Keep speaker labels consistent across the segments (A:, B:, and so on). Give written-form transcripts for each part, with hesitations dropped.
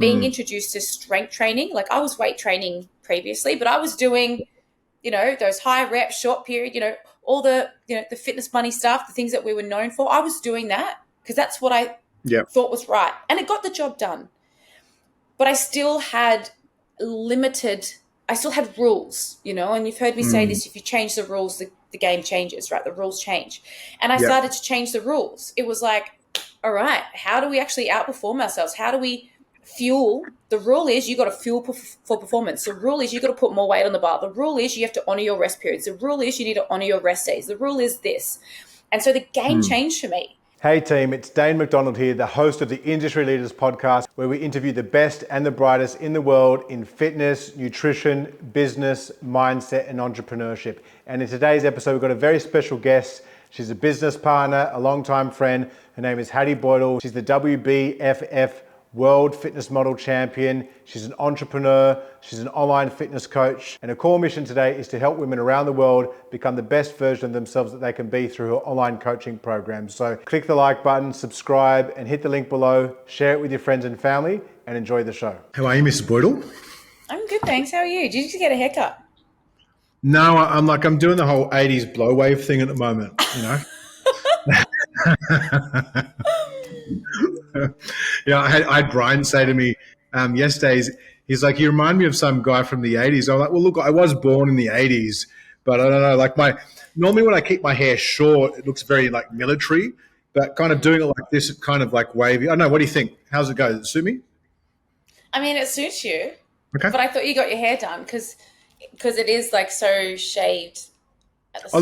A: being introduced to strength training. Like I was weight training previously, but I was doing, those high reps, short period, all the, the fitness money stuff, the things that we were known for. I was doing that because that's what I thought was right. And it got the job done. But I still had rules, and you've heard me say this, if you change the rules, the game changes, right? The rules change. And I started to change the rules. It was like, all right, how do we actually outperform ourselves? How do we fuel? The rule is you got to fuel for performance. The rule is you got to put more weight on the bar. The rule is you have to honor your rest periods. The rule is you need to honor your rest days. The rule is this. And so the game changed for me.
B: Hey team, it's Daine McDonald here, the host of the Industry Leaders Podcast, where we interview the best and the brightest in the world in fitness, nutrition, business, mindset, and entrepreneurship. And in today's episode, we've got a very special guest. She's a business partner, a longtime friend. Her name is Ft.Hattie Boydle. She's the WBFF World Fitness Model Champion. She's an entrepreneur. She's an online fitness coach. And her core mission today is to help women around the world become the best version of themselves that they can be through her online coaching program. So click the like button, subscribe, and hit the link below. Share it with your friends and family, and enjoy the show. How are you, Mrs. Boydle?
A: I'm good, thanks. How are you? Did you just get a haircut?
B: No, I'm doing the whole 80s blow wave thing at the moment, I had Brian say to me yesterday, he's like, you remind me of some guy from the 80s. I'm like, well, look, I was born in the 80s, but I don't know, like normally when I keep my hair short, it looks very like military, but kind of doing it like this, kind of like wavy. I don't know, what do you think? How's it go? Does it suit me?
A: I mean, it suits you,
B: okay.
A: But I thought you got your hair done because it is like so shaved at the
B: side.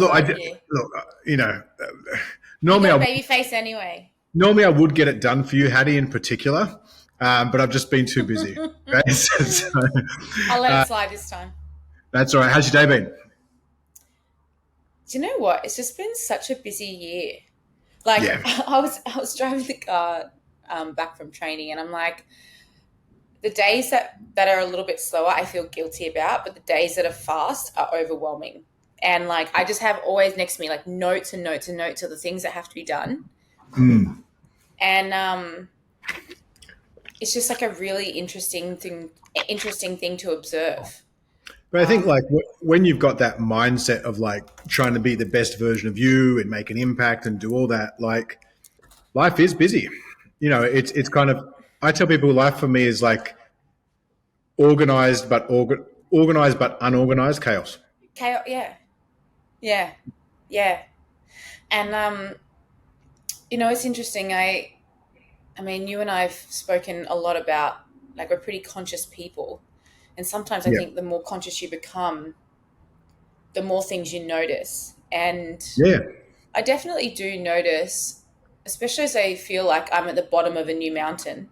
B: Normally
A: you got a baby face anyway.
B: Normally I would get it done for you, Hattie, in particular, but I've just been too busy. Okay? So,
A: I'll let it slide this time.
B: That's all right. How's your day been?
A: Do you know what? It's just been such a busy year. Like I was driving the car back from training, and I'm like, the days that are a little bit slower, I feel guilty about, but the days that are fast are overwhelming. And like I just have always next to me like notes and notes and notes of the things that have to be done. And it's just like a really interesting thing to observe.
B: But I think like when you've got that mindset of like trying to be the best version of you and make an impact and do all that, like life is busy. It's kind of, I tell people life for me is like organized but unorganized chaos.
A: Chaos, yeah. And it's interesting. I mean, you and I have spoken a lot about like we're pretty conscious people, and sometimes I think the more conscious you become, the more things you notice. And I definitely do notice, especially as I feel like I'm at the bottom of a new mountain.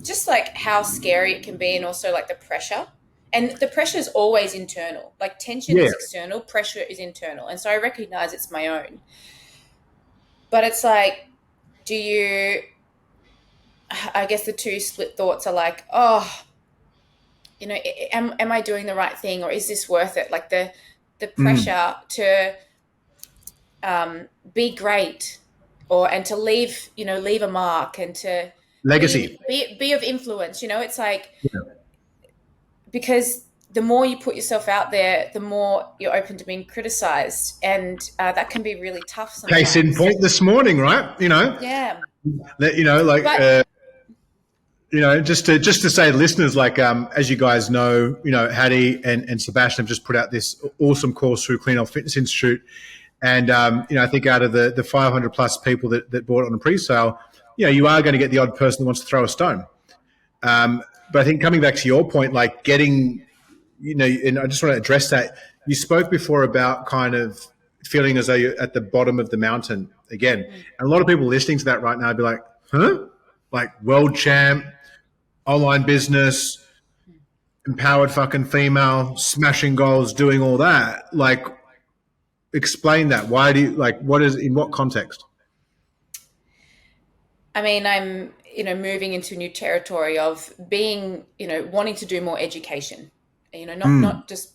A: Just like how scary it can be, and also like the pressure. And the pressure is always internal. Like tension is external, pressure is internal. And so I recognize it's my own. But it's like, I guess the two split thoughts are like, am I doing the right thing, or is this worth it? Like the pressure to be great and to leave a mark and to
B: legacy,
A: be of influence, it's like, because the more you put yourself out there, the more you're open to being criticized. And that can be really tough sometimes.
B: Case in point this morning, right?
A: Yeah.
B: Just to say to listeners, like, as you guys know, Hattie and Sebastian have just put out this awesome course through Clean Health Fitness Institute. And, I think out of the 500 plus people that bought it on a pre-sale, you are going to get the odd person that wants to throw a stone. But I think coming back to your point, like getting, and I just want to address that. You spoke before about kind of feeling as though you're at the bottom of the mountain again. And a lot of people listening to that right now would be like, huh? Like world champ, online business, empowered fucking female, smashing goals, doing all that. Like, explain that. Why do you, in what context?
A: I mean, I'm, moving into new territory of being, wanting to do more education, not just,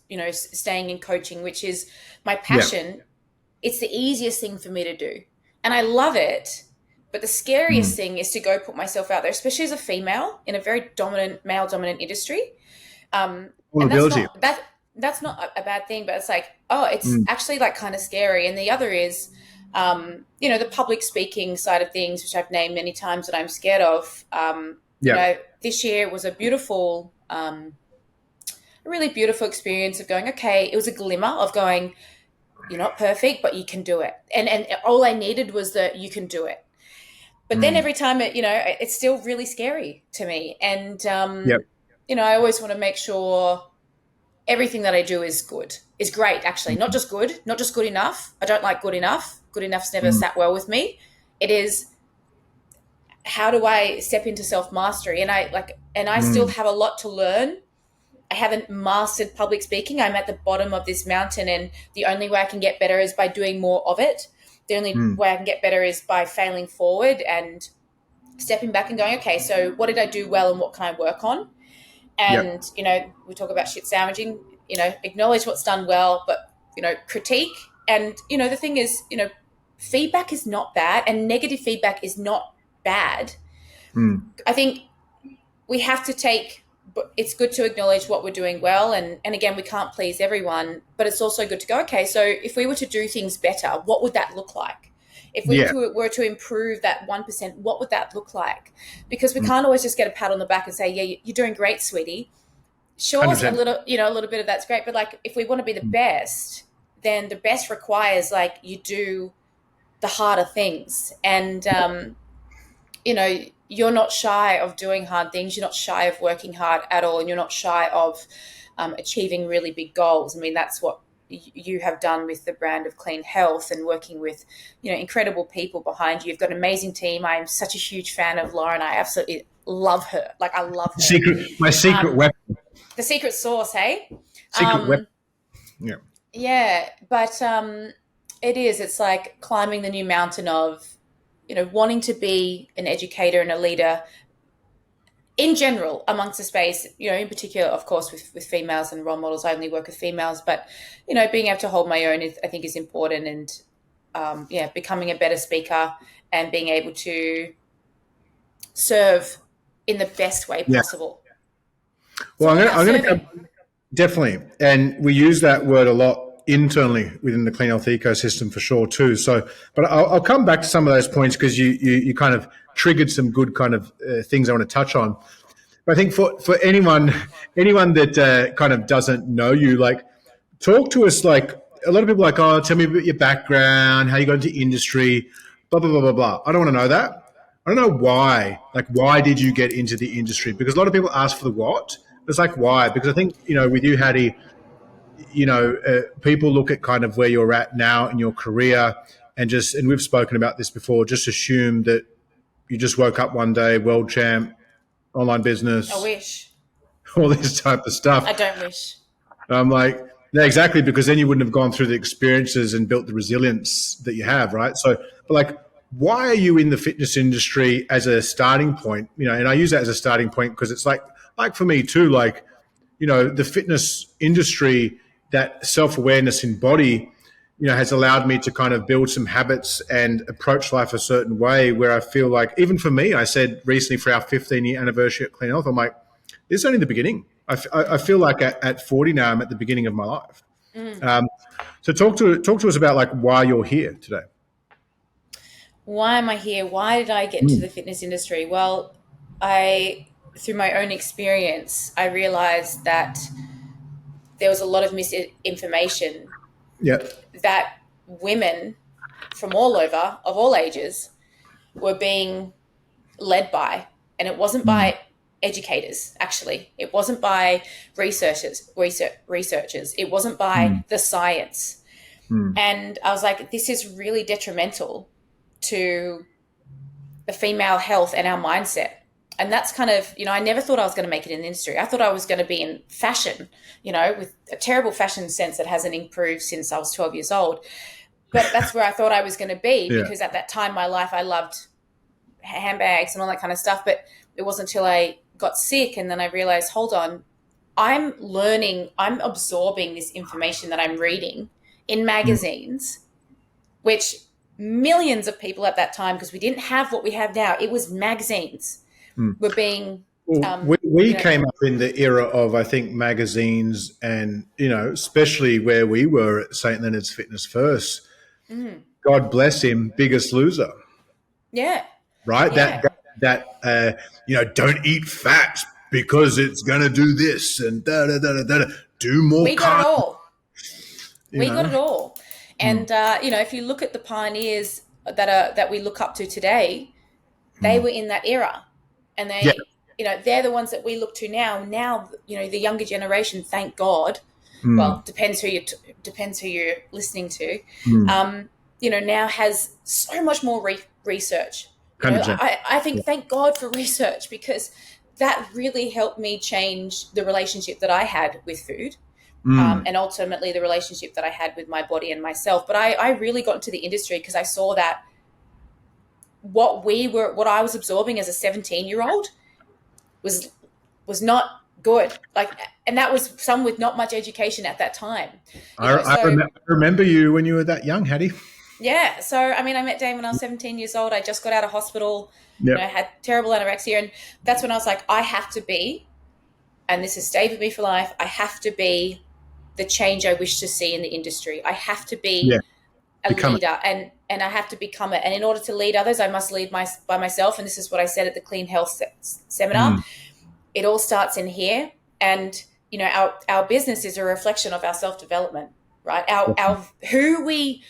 A: staying in coaching, which is my passion. It's the easiest thing for me to do. And I love it, But the scariest thing is to go put myself out there, especially as a female in a very dominant, male-dominant industry. And that's not a bad thing, but it's like, oh, it's actually like kind of scary. And the other is, the public speaking side of things, which I've named many times that I'm scared of. This year was a really beautiful experience of going, okay, it was a glimmer of going, you're not perfect, but you can do it. And all I needed was that you can do it. But then every time it's still really scary to me. And, I always want to make sure everything that I do is great, actually. Not just good enough. I don't like good enough. Good enough's never sat well with me. It is, how do I step into self-mastery? And I still have a lot to learn. I haven't mastered public speaking. I'm at the bottom of this mountain, and the only way I can get better is by doing more of it. The only way I can get better is by failing forward and stepping back and going, okay, so what did I do well and what can I work on? And, we talk about shit sandwiching, acknowledge what's done well, but, critique. And, the thing is, feedback is not bad, and negative feedback is not bad. I think we have to it's good to acknowledge what we're doing well. And again, we can't please everyone, but it's also good to go, okay, so if we were to do things better, what would that look like? If we were to improve that 1%, what would that look like? Because we can't always just get a pat on the back and say, yeah, you're doing great, sweetie. Sure, 100%. A little bit of that's great. But like, if we want to be the best, then the best requires like you do the harder things. And, you're not shy of doing hard things. You're not shy of working hard at all. And you're not shy of achieving really big goals. I mean, that's what you have done with the brand of Clean Health and working with, incredible people behind you. You've got an amazing team. I am such a huge fan of Lauren. I absolutely love her. Like, I love her.
B: My secret weapon.
A: The secret sauce, hey?
B: Secret weapon. Yeah.
A: Yeah, but it's like climbing the new mountain of, wanting to be an educator and a leader in general amongst the space, in particular, of course, with females and role models. I only work with females, but, being able to hold my own I think is important. And, becoming a better speaker and being able to serve in the best way possible.
B: Well, I'm going to definitely. And we use that word a lot internally within the clean health ecosystem for sure too. So, but I'll come back to some of those points because you kind of triggered some good kind of things I want to touch on. But I think for anyone that kind of doesn't know you, like, talk to us. Like, a lot of people are like, oh, tell me about your background, how you got into industry, blah, blah, blah, blah, blah. I don't want to know that. I don't know why. Like, why did you get into the industry? Because a lot of people ask for the what. It's like, why? Because I think, with you, Hattie, people look at kind of where you're at now in your career and we've spoken about this before, just assume that you just woke up one day, world champ, online business.
A: I wish.
B: All this type of stuff.
A: I don't wish.
B: I'm like, no, exactly, because then you wouldn't have gone through the experiences and built the resilience that you have, right? So, but like, why are you in the fitness industry as a starting point? And I use that as a starting point because it's like for me too, like, the fitness industry, that self-awareness in body, has allowed me to kind of build some habits and approach life a certain way where I feel like, even for me, I said recently for our 15-year anniversary at Clean Health, I'm like, this is only the beginning. I feel like at 40 now, I'm at the beginning of my life. So talk to us about like why you're here today.
A: Why am I here? Why did I get into the fitness industry? Well, through my own experience, I realized that there was a lot of misinformation that women from all over, of all ages, were being led by. And it wasn't by educators, actually. It wasn't by researchers. It wasn't by the science. And I was like, this is really detrimental to the female health and our mindset. And that's kind of, I never thought I was going to make it in the industry. I thought I was going to be in fashion, with a terrible fashion sense that hasn't improved since I was 12 years old. But that's where I thought I was going to be because at that time in my life, I loved handbags and all that kind of stuff. But it wasn't until I got sick and then I realized, hold on, I'm absorbing this information that I'm reading in magazines, which millions of people at that time, because we didn't have what we have now. It was magazines were being,
B: Well, we came up in the era of, I think, magazines and, especially where we were at St. Leonard's Fitness First. God bless him, Biggest Loser.
A: Yeah.
B: Right?
A: Yeah.
B: Don't eat fat because it's going to do this and da-da-da-da-da. Do more
A: We got it
B: carbs.
A: all. We got it all. And, if you look at the pioneers that we look up to today, they were in that era. And they're the ones that we look to now. Now, the younger generation, thank God, well, depends who you're listening to, now has so much more research. I think thank God for research, because that really helped me change the relationship that I had with food. And ultimately the relationship that I had with my body and myself. But I really got into the industry because I saw that what I was absorbing as a 17-year-old was not good. And that was some with not much education at that time.
B: I remember you when you were that young, Hattie.
A: Yeah. So, I met Daine when I was 17 years old. I just got out of hospital.
B: Yep.
A: I had terrible anorexia. And that's when I was like, I have to be, and this has stayed with me for life, I have to be the change I wish to see in the industry. I have to be a leader, and I have to become it. And in order to lead others, I must lead by myself. And this is what I said at the Clean Health seminar. It all starts in here. And, our business is a reflection of our self-development, right? Our who we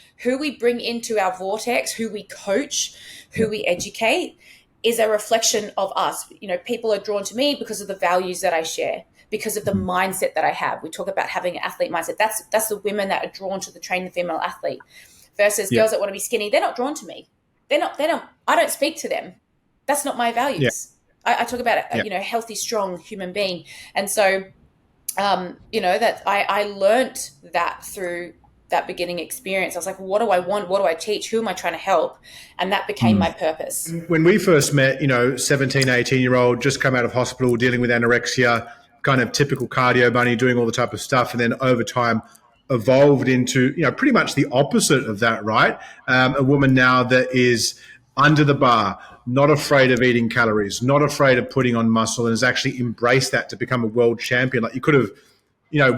A: bring into our vortex, who we coach, who we educate is a reflection of us. People are drawn to me because of the values that I share, because of the mindset that I have. We talk about having an athlete mindset. That's the women that are drawn to the train the female athlete versus girls that want to be skinny. They're not drawn to me. I don't speak to them. That's not my values. I talk about a healthy, strong human being. And so, that I learned that through that beginning experience. I was like, what do I want? What do I teach? Who am I trying to help? And that became my purpose.
B: When we first met, 17, 18-year-old, just come out of hospital, dealing with anorexia, kind of typical cardio bunny, doing all the type of stuff. And then over time evolved into, pretty much the opposite of that, right? A woman now that is under the bar, not afraid of eating calories, not afraid of putting on muscle, and has actually embraced that to become a world champion. Like, you could have,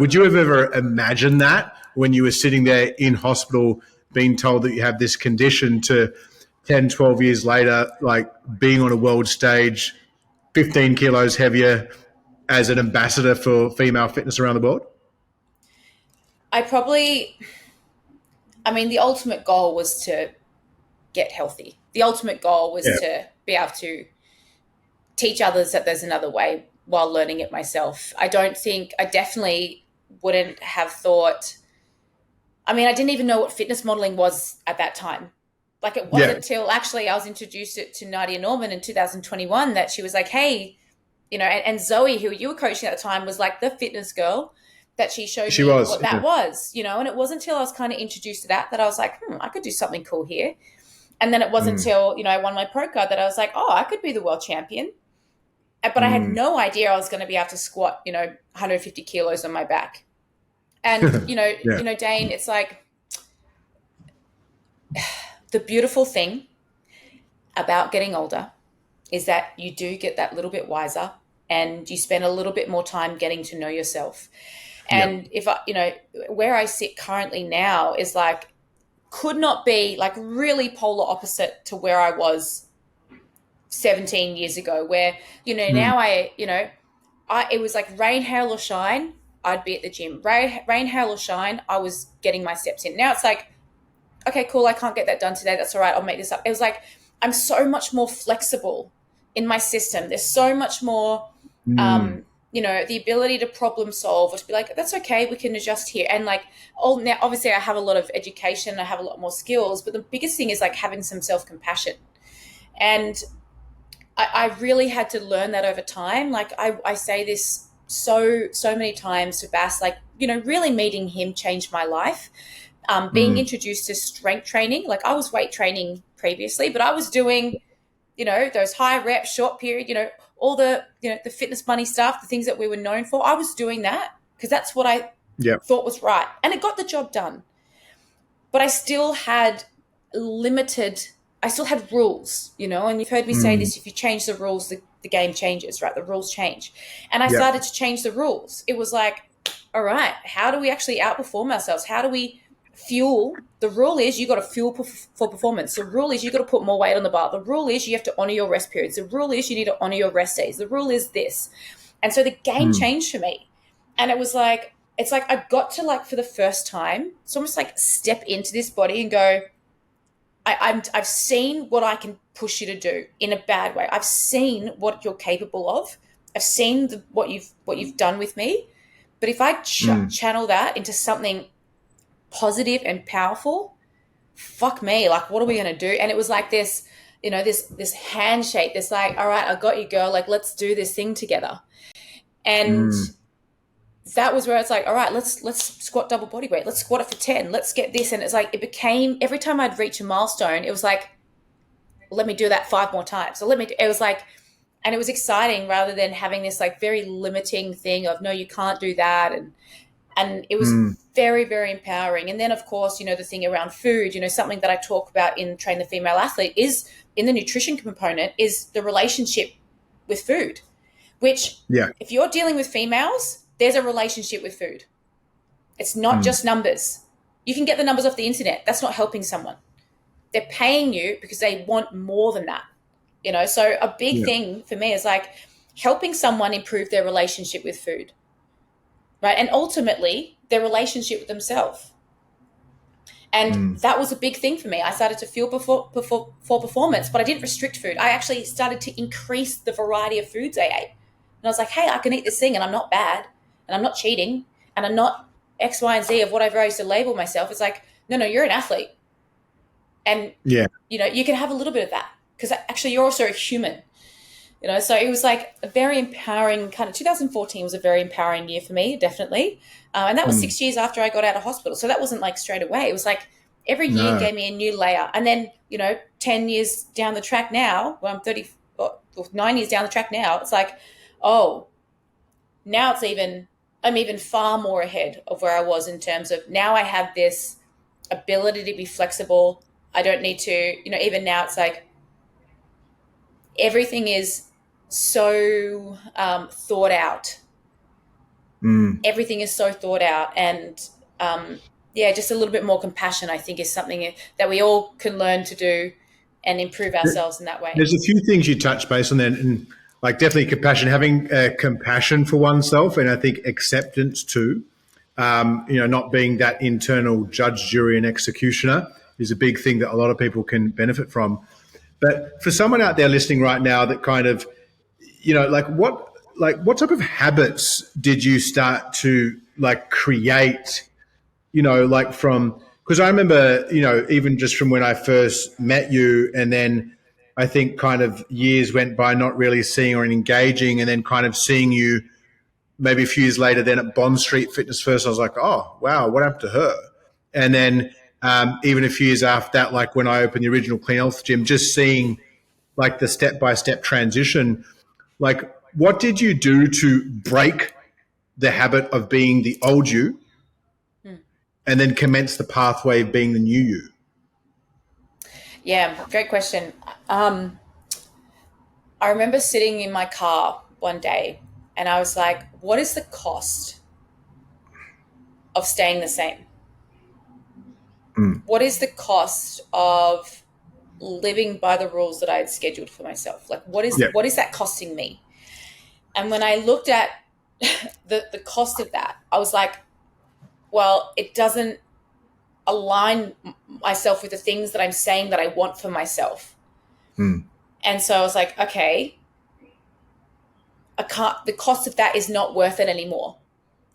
B: would you have ever imagined that when you were sitting there in hospital being told that you have this condition, to 10, 12 years later, like being on a world stage, 15 kilos heavier as an ambassador for female fitness around the world?
A: The ultimate goal was to get healthy. The ultimate goal was to be able to teach others that there's another way while learning it myself. I definitely wouldn't have thought, I didn't even know what fitness modeling was at that time. Like, it wasn't until actually I was introduced to Nadia Norman in 2021 that she was like, hey, and Zoe, who you were coaching at the time, was like the fitness girl that she showed me what that was, and it wasn't until I was kind of introduced to that I was like, I could do something cool here. And then it wasn't until, I won my pro card that I was like, I could be the world champion. But I had no idea I was going to be able to squat, 150 kilos on my back. And, Daine, it's like the beautiful thing about getting older is that you do get that little bit wiser, and you spend a little bit more time getting to know yourself. And if where I sit currently now is like, could not be like really polar opposite to where I was 17 years ago, where, now it was like rain, hail or shine, I'd be at the gym. Rain, hail or shine, I was getting my steps in. Now it's like, okay, cool, I can't get that done today. That's all right, I'll make this up. It was like, I'm so much more flexible in my system. There's so much more, the ability to problem solve, or to be like, that's okay, we can adjust here. And like, now, obviously I have a lot of education, I have a lot more skills, but the biggest thing is like having some self-compassion. And I really had to learn that over time. Like, I say this so many times to Bass, like, really meeting him changed my life. Being introduced to strength training, like I was weight training previously, but I was doing, those high reps, short period, all the, the fitness money stuff, the things that we were known for. I was doing that because that's what I thought was right. And it got the job done. But I still had limited. I still had rules, and you've heard me say this, if you change the rules, the game changes, right? The rules change. And I started to change the rules. It was like, all right, how do we actually outperform ourselves? How do we fuel? The rule is you got to fuel for performance. The rule is you got to put more weight on the bar. The rule is you have to honor your rest periods. The rule is you need to honor your rest days. The rule is this. And so the game changed for me. And it was like, it's like I got to, like, for the first time, it's almost like step into this body and go, I've seen what I can push you to do in a bad way. I've seen what you're capable of. I've seen what you've done with me. But if I channel that into something positive and powerful, fuck me, like, what are we going to do? And it was like this, this handshake, this like, all right, I got you, girl. Like, let's do this thing together. And that was where it's like, all right, let's squat double body weight. Let's squat it for 10. Let's get this. And it's like, it became, every time I'd reach a milestone, it was like, let me do that 5 more times. So it was like, and it was exciting rather than having this like very limiting thing of, no, you can't do that. And it was very, very empowering. And then, of course, the thing around food, something that I talk about in Train the Female Athlete is, in the nutrition component, is the relationship with food, which if you're dealing with females, there's a relationship with food. It's not just numbers. You can get the numbers off the internet. That's not helping someone. They're paying you because they want more than that. So a big thing for me is like helping someone improve their relationship with food, right? And ultimately their relationship with themselves. And that was a big thing for me. I started to fuel for performance, but I didn't restrict food. I actually started to increase the variety of foods I ate. And I was like, hey, I can eat this thing and I'm not bad and I'm not cheating and I'm not X, Y, and Z of whatever I used to label myself. It's like, no, you're an athlete. And, you can have a little bit of that because actually you're also a human, So it was like a very empowering 2014 was a very empowering year for me, definitely. And that was 6 years after I got out of hospital. So that wasn't like straight away. It was like every year gave me a new layer. And then, 10 years down the track now, well, I'm 9 years down the track now, it's like, oh, now I'm even far more ahead of where I was in terms of now I have this ability to be flexible. I don't need to, even now it's like everything is so thought out. Everything is so thought out. And just a little bit more compassion, I think, is something that we all can learn to do and improve ourselves in that way.
B: There's a few things you touched base on there, and like definitely compassion, having compassion for oneself, and I think acceptance too. Not being that internal judge, jury, and executioner is a big thing that a lot of people can benefit from. But for someone out there listening right now that kind of, what type of habits did you start to create, because I remember, even just from when I first met you, and then I think kind of years went by not really seeing or engaging, and then kind of seeing you maybe a few years later then at Bond Street Fitness First, I was like, oh, wow, what happened to her? And then even a few years after that, like when I opened the original Clean Health Gym, just seeing like the step-by-step transition, like what did you do to break the habit of being the old you and then commence the pathway of being the new you?
A: Yeah, great question. I remember sitting in my car one day and I was like, what is the cost of staying the same? What is the cost of living by the rules that I had scheduled for myself? Like, what is that costing me? And when I looked at the cost of that, I was like, well, it doesn't align myself with the things that I'm saying that I want for myself. And so I was like, okay, the cost of that is not worth it anymore.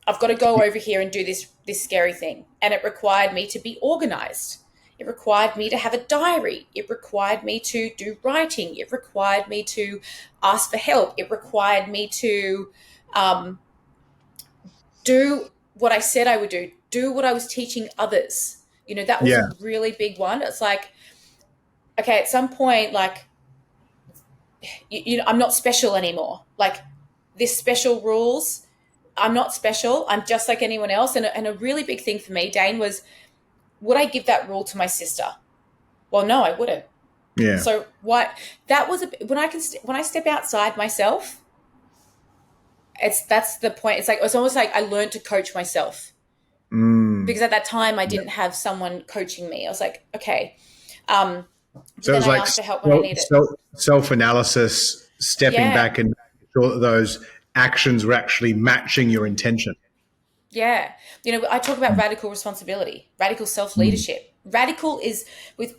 A: I've got to go over here and do this scary thing. And it required me to be organized. It required me to have a diary. It required me to do writing. It required me to ask for help. It required me to do what I said I would do what I was teaching others. That was a really big one. It's like, okay, at some point, like, I'm not special anymore. Like, this special rules, I'm not special. I'm just like anyone else. And a really big thing for me, Daine, was, would I give that rule to my sister? Well, no, I wouldn't.
B: Yeah.
A: So what that was when I step outside myself, that's the point. It's almost like I learned to coach myself, because at that time I didn't have someone coaching me. I was like, okay. But
B: So it
A: then
B: was
A: I
B: like
A: asked for help when I need it.
B: self-analysis, stepping
A: Yeah.
B: back and making sure that those actions were actually matching your intention.
A: Yeah. I talk about radical responsibility, radical self-leadership. Radical is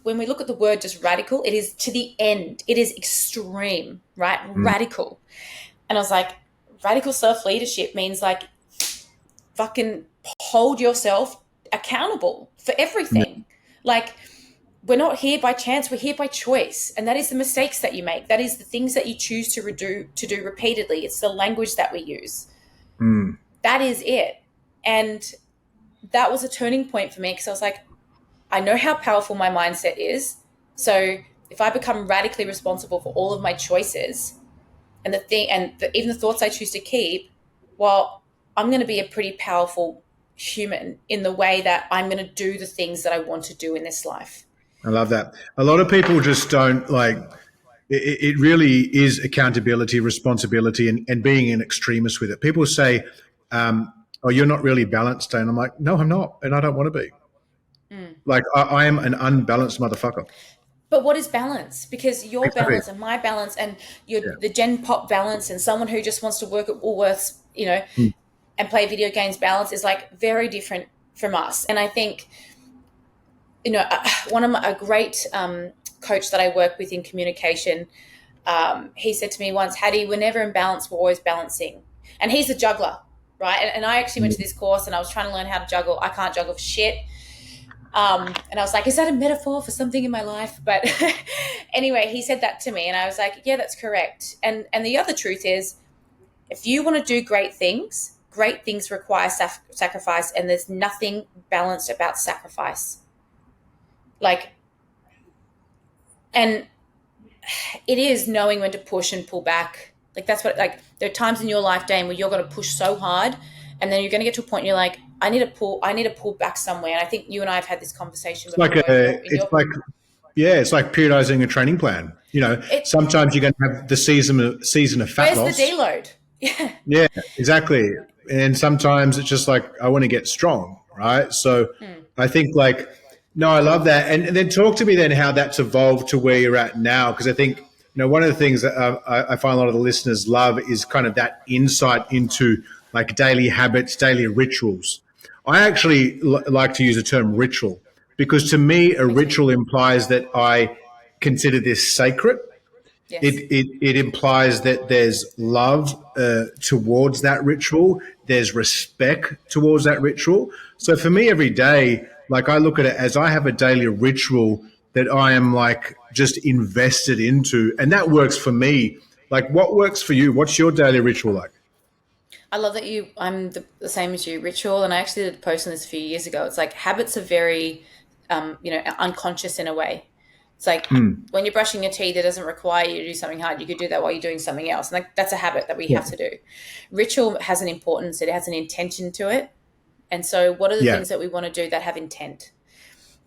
A: when we look at the word just radical, it is to the end. It is extreme, right? Radical. And I was like, radical self-leadership means like fucking hold yourself accountable for everything. Like, we're not here by chance, we're here by choice. And that is the mistakes that you make. That is the things that you choose to do repeatedly. It's the language that we use. That is it. And that was a turning point for me, because I was like, I know how powerful my mindset is. So if I become radically responsible for all of my choices and even the thoughts I choose to keep, well, I'm going to be a pretty powerful human in the way that I'm going to do the things that I want to do in this life.
B: I love that. A lot of people just don't like it really is accountability, responsibility, and being an extremist with it. People say, oh, you're not really balanced. And I'm like, no, I'm not. And I don't want to be. Like, I am an unbalanced motherfucker.
A: But what is balance? Because your
B: Exactly.
A: balance and my balance and
B: Yeah.
A: the Gen Pop balance and someone who just wants to work at Woolworths,
B: Mm.
A: and play video games balance is like very different from us. And I think, a great coach that I work with in communication, he said to me once, Hattie, we're never in balance, we're always balancing. And he's a juggler, right? And I actually went to this course and I was trying to learn how to juggle. I can't juggle for shit. And I was like, is that a metaphor for something in my life? But anyway, he said that to me and I was like, yeah, that's correct. And the other truth is, if you want to do great things require sacrifice, and there's nothing balanced about sacrifice. And it is knowing when to push and pull back. That's what, there are times in your life, Daine, where you're going to push so hard, and then you're going to get to a point and you're like, I need to pull back somewhere. And I think you and I have had this conversation
B: It's
A: before.
B: it's like periodizing a training plan. Sometimes you're going to have the season of fat
A: Where's
B: loss.
A: the deload? Yeah.
B: Yeah, exactly. And sometimes it's just like, I want to get strong, right? So I think no, I love that. And then talk to me then how that's evolved to where you're at now. Because I think, one of the things that I find a lot of the listeners love is kind of that insight into like daily habits, daily rituals. I actually like to use the term ritual, because to me, a ritual implies that I consider this sacred.
A: Yes.
B: It implies that there's love towards that ritual. There's respect towards that ritual. So for me, every day, I look at it as I have a daily ritual that I am just invested into, and that works for me. What works for you? What's your daily ritual like?
A: I love that I'm the same as you, ritual. And I actually did a post on this a few years ago. It's like habits are very, unconscious in a way. It's like when you're brushing your teeth, it doesn't require you to do something hard. You could do that while you're doing something else. And that's a habit that we have to do. Ritual has an importance. It has an intention to it. And so what are the things that we want to do that have intent?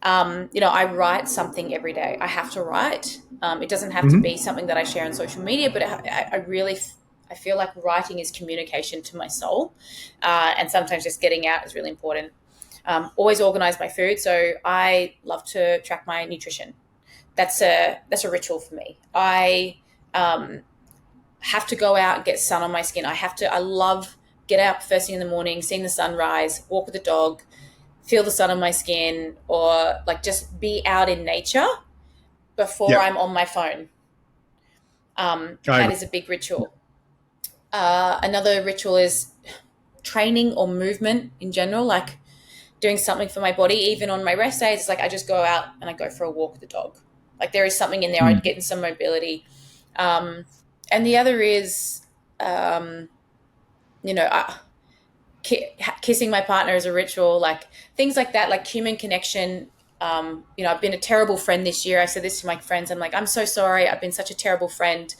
A: I write something every day. I have to write. It doesn't have to be something that I share on social media, but I feel like writing is communication to my soul. And sometimes just getting out is really important. Always organize my food. So I love to track my nutrition. That's a ritual for me. I have to go out and get sun on my skin. I love get out first thing in the morning, seeing the sunrise, walk with the dog, feel the sun on my skin, or just be out in nature before I'm on my phone. That is a big ritual. Another ritual is training or movement in general, doing something for my body. Even on my rest days, it's I just go out and I go for a walk with the dog. There is something in there. I'm getting some mobility. And the other is, kissing my partner is a ritual, things like that, human connection. I've been a terrible friend this year. I said this to my friends. I'm I'm so sorry. I've been such a terrible friend.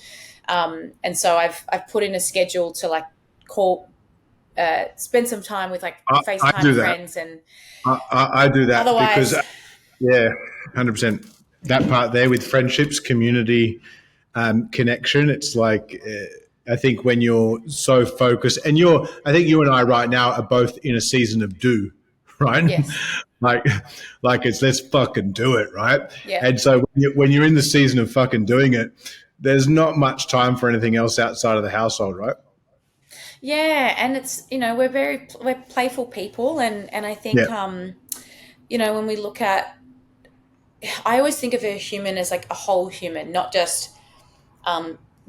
A: And so I've put in a schedule to call, spend some time with FaceTime friends. And
B: I do that
A: otherwise,
B: because, yeah, 100%. that part there with friendships, community, connection. It's like, I think when you're so focused, and I think you and I right now are both in a season of do, right?
A: Yes.
B: like it's let's fucking do it, right?
A: Yeah.
B: And so when you're in the season of fucking doing it, there's not much time for anything else outside of the household, right?
A: Yeah, and it's, we're playful people, and I think
B: Yeah.
A: when we look at, I always think of a human as like a whole human, not just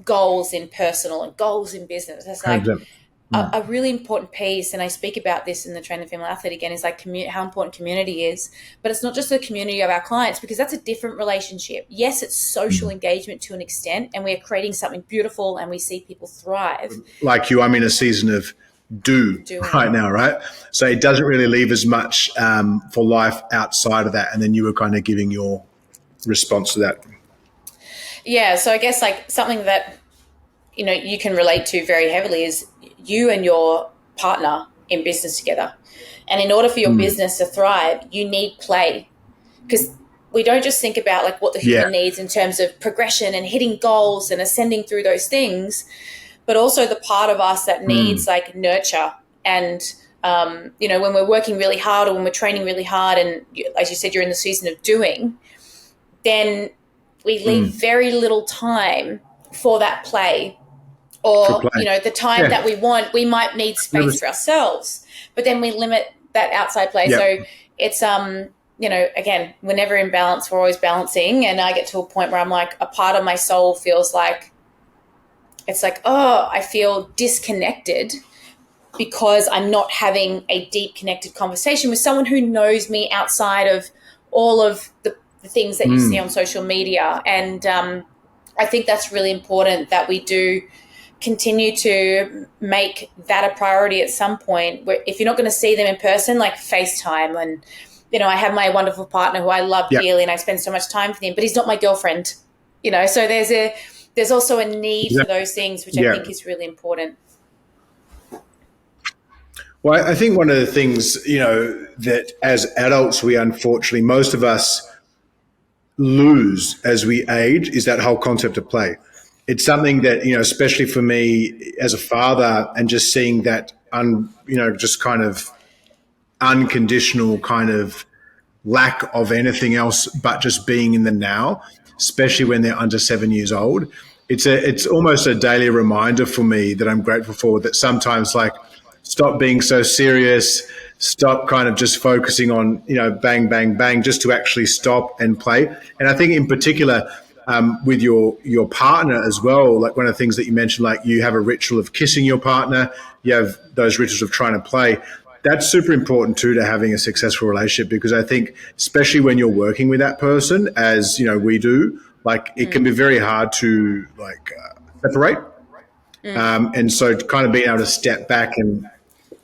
A: goals in personal and goals in business. It's like
B: 100%.
A: a really important piece, and I speak about this in the Train the Female Athlete again, is like how important community is. But it's not just the community of our clients, because that's a different relationship. Yes, it's social engagement to an extent, and we're creating something beautiful and we see people thrive.
B: Like you, I'm in a season of doing right now, right? So it doesn't really leave as much for life outside of that. And then you were kind of giving your response to that.
A: Yeah, so I guess like something that you can relate to very heavily is you and your partner in business together. And in order for your business to thrive, you need play, because we don't just think about like what the human needs in terms of progression and hitting goals and ascending through those things, but also the part of us that needs like nurture. And, when we're working really hard or when we're training really hard, and as you said, you're in the season of doing, then we leave very little time for that play. Or, the time that we want, we might need space for ourselves, but then we limit that outside play. So it's, again, we're never in balance. We're always balancing. And I get to a point where I'm like, a part of my soul feels like, it's like, oh, I feel disconnected because I'm not having a deep connected conversation with someone who knows me outside of all of the things that you see on social media. And I think that's really important that we do continue to make that a priority at some point, where if you're not going to see them in person, like FaceTime. And, I have my wonderful partner who I love dearly and I spend so much time with him, but he's not my girlfriend, so there's also a need for those things, which I think is really important.
B: Well, I think one of the things, that as adults, we unfortunately, most of us lose as we age is that whole concept of play. It's something that, especially for me as a father, and just seeing that, just kind of unconditional kind of lack of anything else but just being in the now, especially when they're under 7 years old. It's almost a daily reminder for me that I'm grateful for, that sometimes like stop being so serious, stop kind of just focusing on, bang, bang, bang, just to actually stop and play. And I think in particular, with your partner as well, like one of the things that you mentioned, like you have a ritual of kissing your partner, you have those rituals of trying to play. That's super important too, to having a successful relationship, because I think especially when you're working with that person, as we do, like it can be very hard to like separate. And so kind of being able to step back and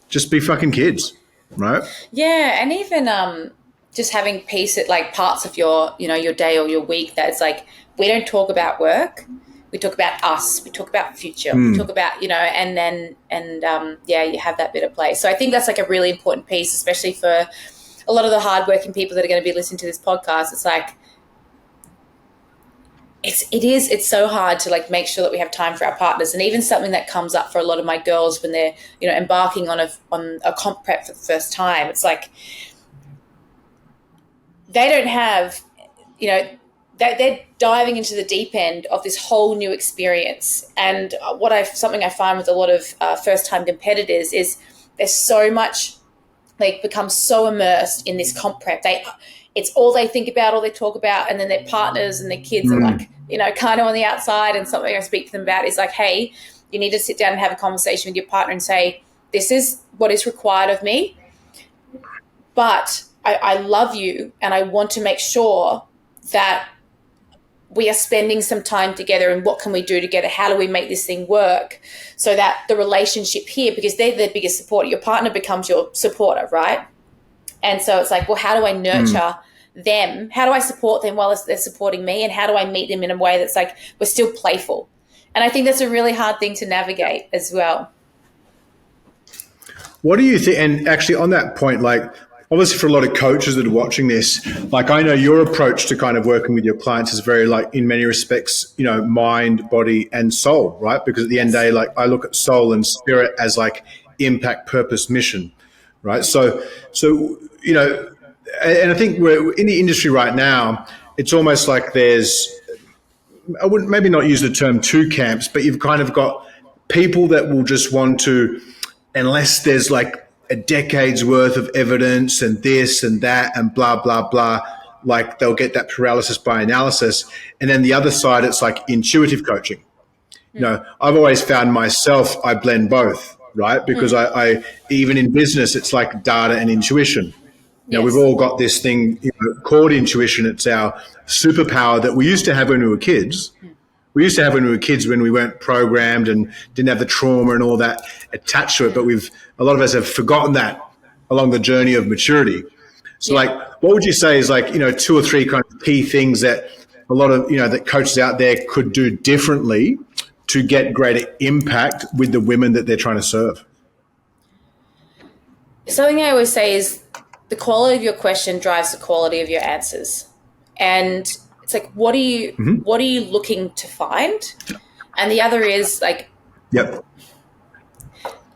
B: just be fucking kids, right?
A: Yeah, and even just having peace at like parts of your your day or your week that's like, we don't talk about work, we talk about us, we talk about future, we talk about you have that bit of play. So I think that's like a really important piece, especially for a lot of the hardworking people that are going to be listening to this podcast. It's like it's so hard to like make sure that we have time for our partners. And even something that comes up for a lot of my girls when they're embarking on a comp prep for the first time, it's like they don't have they're diving into the deep end of this whole new experience. And something I find with a lot of first-time competitors is there's so much, they become so immersed in this comp prep. It's all they think about, all they talk about, and then their partners and their kids are like, kind of on the outside. And something I speak to them about is like, hey, you need to sit down and have a conversation with your partner and say, this is what is required of me, but I love you and I want to make sure that we are spending some time together, and what can we do together? How do we make this thing work so that the relationship here, because they're the biggest supporter, your partner becomes your supporter, right? And so it's like, well, how do I nurture them? How do I support them while they're supporting me? And how do I meet them in a way that's like, we're still playful? And I think that's a really hard thing to navigate as well.
B: What do you think? And actually on that point, like obviously for a lot of coaches that are watching this, like I know your approach to kind of working with your clients is very like in many respects, you know, mind, body and soul, right? Because at the end of the day, like I look at soul and spirit as like impact, purpose, mission, right? So, you know, and I think we're in the industry right now, it's almost like there's, I wouldn't maybe not use the term two camps, but you've kind of got people that will just want to, unless there's like a decade's worth of evidence and this and that and blah, blah, blah, like they'll get that paralysis by analysis. And then the other side, it's like intuitive coaching. You know, I've always found myself, I blend both, right? Because I even in business, it's like data and intuition. You know, we've all got this thing, you know, called intuition. It's our superpower that we used to have when we were kids. We used to have when we were kids, when we weren't programmed and didn't have the trauma and all that attached to it. But a lot of us have forgotten that along the journey of maturity. So like, what would you say is like, you know, 2 or 3 kind of key things that a lot of, you know, that coaches out there could do differently to get greater impact with the women that they're trying to serve?
A: Something I always say is the quality of your question drives the quality of your answers. And it's like, what are you looking to find? And the other is like,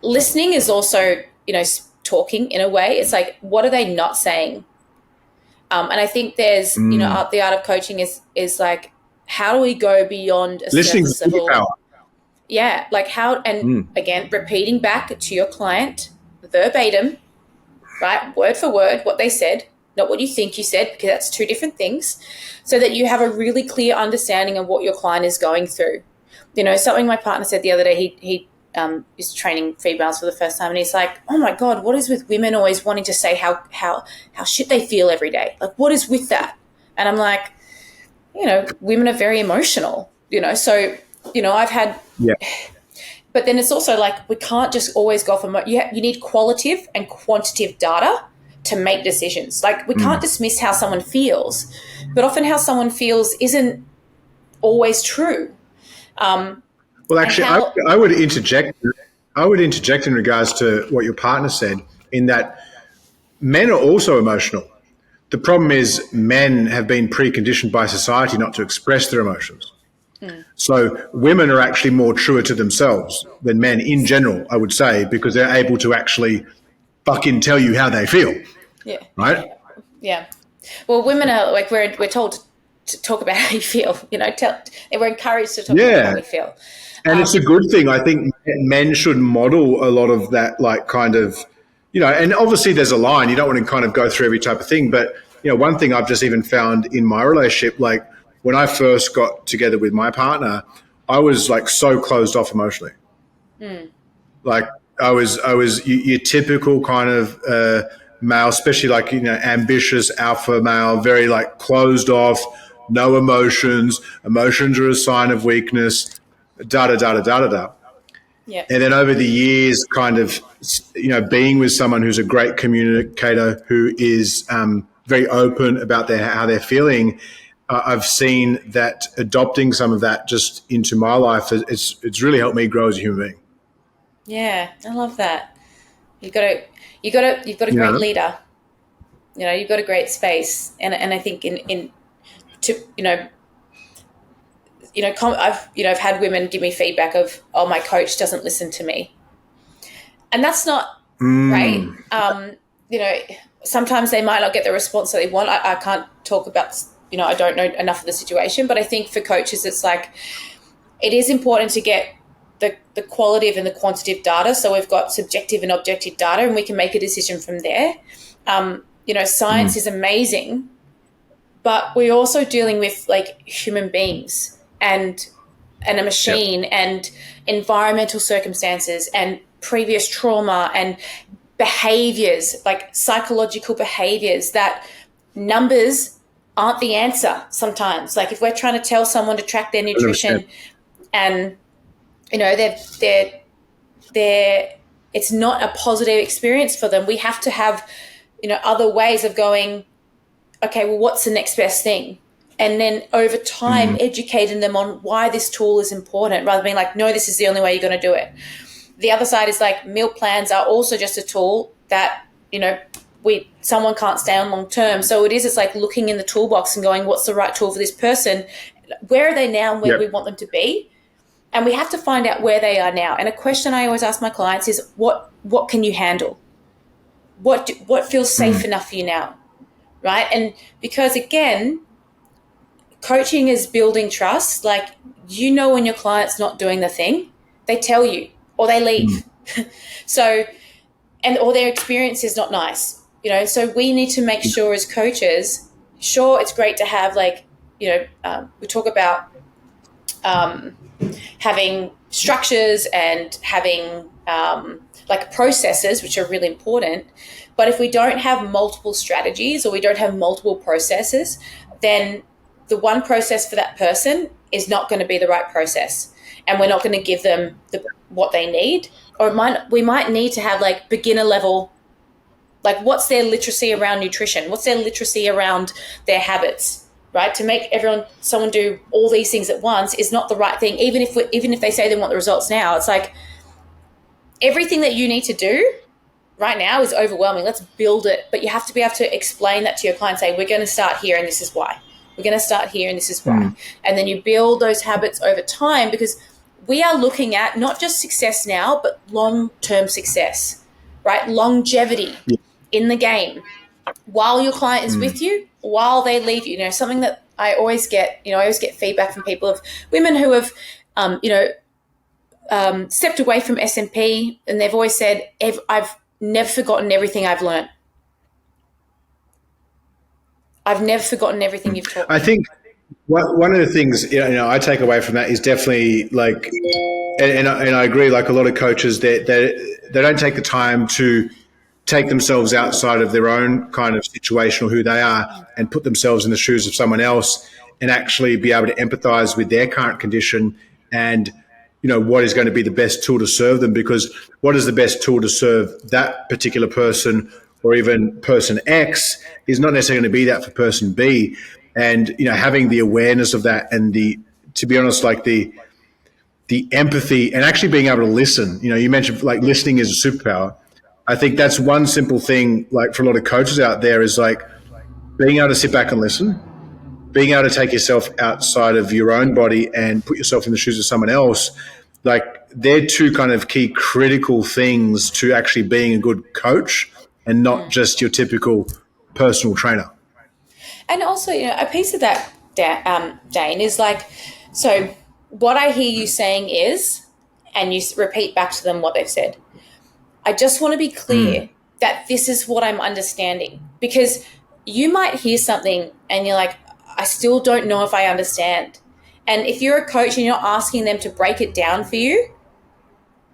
A: listening is also, you know, talking in a way. It's like, what are they not saying? And I think there's, you know, the art of coaching is like, how do we go beyond a surface level? Yeah, like how, and again, repeating back to your client verbatim, right, word for word, what they said, not what you think you said, because that's 2 different things, so that you have a really clear understanding of what your client is going through. You know, something my partner said the other day, he is training females for the first time, and he's like, oh my God, what is with women always wanting to say how shit they feel every day? Like, what is with that? And I'm like, you know, women are very emotional, you know, so, you know, I've had, but then it's also like, we can't just always go off, you need qualitative and quantitative data to make decisions. Like, we can't dismiss how someone feels, but often how someone feels isn't always true.
B: Well, actually, I would interject. I would interject in regards to what your partner said, in that men are also emotional. The problem is men have been preconditioned by society not to express their emotions. So women are actually more truer to themselves than men in general, I would say, because they're able to actually fucking tell you how they feel. Yeah. Right?
A: Yeah. Well, women are like, we're told to talk about how you feel, you know, we're encouraged to talk about how we feel.
B: And it's a good thing. I think men should model a lot of that, like, kind of, you know, and obviously there's a line. You don't want to kind of go through every type of thing. But, you know, one thing I've just even found in my relationship, like when I first got together with my partner, I was like so closed off emotionally. Like I was your typical kind of male, especially like, you know, ambitious alpha male, very like closed off, no emotions. Emotions are a sign of weakness. Da da da da da da.
A: Yeah.
B: And then over the years, kind of, you know, being with someone who's a great communicator, who is very open about how they're feeling, I've seen that adopting some of that just into my life, it's really helped me grow as a human being.
A: Yeah, I love that. You've got a great leader. You know, you've got a great space, and I think I've had women give me feedback of, oh, my coach doesn't listen to me, and that's not right. You know, sometimes they might not get the response that they want. I can't talk about, you know, I don't know enough of the situation, but I think for coaches, it's like, it is important to get the qualitative and the quantitative data. So we've got subjective and objective data, and we can make a decision from there. You know, science is amazing, but we're also dealing with like human beings and a machine and environmental circumstances and previous trauma and behaviors, like psychological behaviors, that numbers aren't the answer sometimes. Like if we're trying to tell someone to track their nutrition 100%. And, you know, they're it's not a positive experience for them, we have to have, you know, other ways of going, okay, well, what's the next best thing? And then over time, educating them on why this tool is important, rather than being like, no, this is the only way you're going to do it. The other side is like, meal plans are also just a tool that, you know, someone can't stay on long term. So it's like looking in the toolbox and going, what's the right tool for this person? Where are they now and where we want them to be? And we have to find out where they are now. And a question I always ask my clients is, what can you handle? What feels safe enough for you now, right? And because, again, coaching is building trust. Like, when your client's not doing the thing, they tell you or they leave. Or their experience is not nice, So we need to make sure as coaches, sure, it's great to have we talk about having structures and having processes, which are really important. But if we don't have multiple strategies or we don't have multiple processes, then the one process for that person is not going to be the right process, and we're not going to give them what they need. Or we might need to have beginner level, what's their literacy around nutrition? What's their literacy around their habits? Right? To make someone do all these things at once is not the right thing. Even if they say they want the results now, it's like everything that you need to do right now is overwhelming. Let's build it. But you have to be able to explain that to your client, say, we're going to start here and this is why. We're going to start here and this is why. And then you build those habits over time, because we are looking at not just success now, but long-term success, right? Longevity in the game while your client is with you, while they leave you. Something that I always get, feedback from people of women who have, stepped away from SMP, and they've always said, I've never forgotten everything I've learned. I've never forgotten everything you've taught me.
B: I think one of the things I take away from that is definitely and I agree. A lot of coaches, they don't take the time to take themselves outside of their own kind of situation or who they are and put themselves in the shoes of someone else and actually be able to empathize with their current condition and what is going to be the best tool to serve them. Because what is the best tool to serve that particular person or even person X is not necessarily going to be that for person B. And, having the awareness of that and to be honest, the empathy and actually being able to listen. You mentioned listening is a superpower. I think that's one simple thing, for a lot of coaches out there, is being able to sit back and listen, being able to take yourself outside of your own body and put yourself in the shoes of someone else. They're two kind of key critical things to actually being a good coach and not just your typical personal trainer.
A: And also, a piece of that, Daine, is so what I hear you saying is, and you repeat back to them what they've said, I just want to be clear that this is what I'm understanding, because you might hear something and you're like, I still don't know if I understand. And if you're a coach and you're not asking them to break it down for you,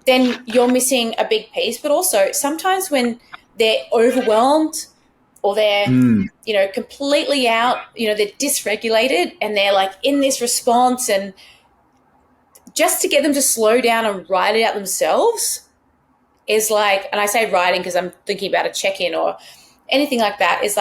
A: then you're missing a big piece. But also sometimes when they're overwhelmed or they're, completely out, they're dysregulated and they're in this response, and just to get them to slow down and write it out themselves is and I say writing because I'm thinking about a check-in or anything like that, is